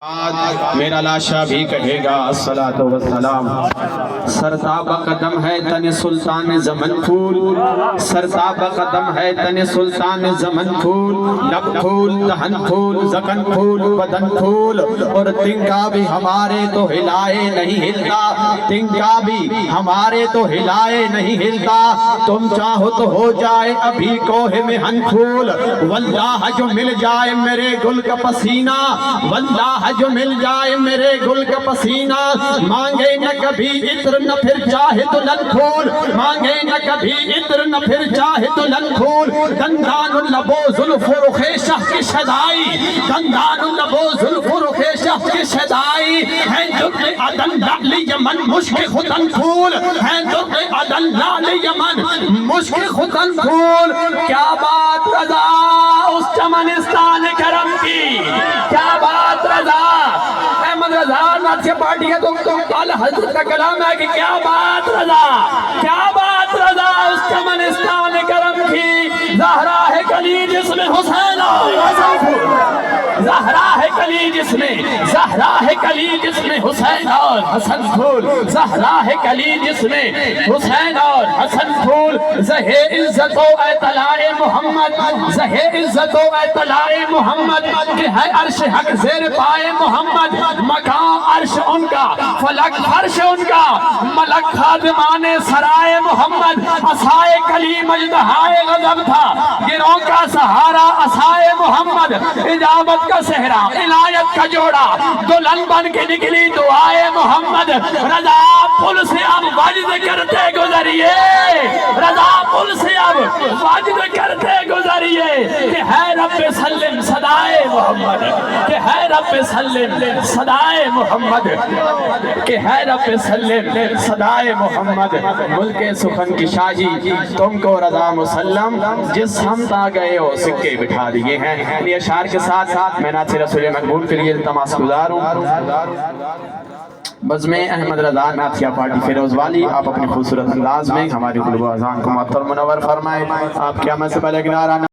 آج میرا لاشا بھی کہے گا الصلاۃ والسلام۔ سرتاب قدم ہے تن سلطان زمن پھول، سرتاب قدم ہے تن سلطان زمن پھول، لب پھول دہن پھول زکن پھول بدن پھول، اور تنکا بھی ہمارے تو ہلائے نہیں ہلتا، تنکا بھی ہمارے تو ہلائے نہیں ہلتا، تم چاہو تو ہو جائے ابھی کوہ میں ہن پھول، واللہ جو مل جائے میرے گل کا پسینہ، واللہ جو مل جائے میرے گل کا پسینہ، مانگے نہ کبھی عطر نہ پھر چاہے تو لن پھول، مانگے نہ کبھی عطر نہ پھر چاہے تو لن پھول، دندان لب و زلف و رخ شہ کی شدائی، دندان لب و زلف و رخ شہ کی شدائی، ہے در عدن لعل یمن مشک ختن پھول، ہے در عدن لعل یمن مشک ختن پھول۔ کیا بات رضا اس چمنستان کرم کی، کیا بات رضا احمد رضا ناتھیہ پارٹی ہے تو اعلیٰ حضرت کا کلام ہے کہ کیا بات رضا، کیا بات رضا اس چمنستان کرم کی، زہرا ہے کلی جس میں حسین اور حسن پھول، زہرا ہے کلی جس میں، زہرا ہے کلی جس میں حسین اور حسن پھول، زہرا ہے کلی جس میں حسین اور حسن پھول، زہ عزت و اطلاع محمد، زہ عزت و اطلاع محمد، کہ ہے عرش حق زیر پائے محمد، مقام عرش ان کا فلک فرش ان کا، ملک خادمان سرائے محمد، عصائے کلی مجدہائے غضب تھا، گروہ کا سہارا عصائے محمد، اجابت کا صحرا عنایت کا جوڑا، دلہن بن کے نکلی دعائے محمد، رضا پل سے اب وجد کرتے گزریے، رضا پل سے اب وجد کرتے گزریے، کہ ہے رب سلم صدائے محمد، کہ ہے رب سلم صدائے محمد، کہ ہے رب سلم صدائے محمد، ملک سخن کی شاہی تم کو رضا مسلم، جس ہم تا گئے ہو سکے بٹھا دیے ہیں۔ یہ اشعار کے ساتھ میں نعت رسول مقبول کے لیے تماس گزار ہوں۔ بزم احمد رضا ناتھیہ پارٹی فیروز والی، آپ اپنے خوبصورت انداز میں ہماری قلوب و اذان کو معطر منور فرمائے۔ آپ کیا میں سے پہلے گنارہ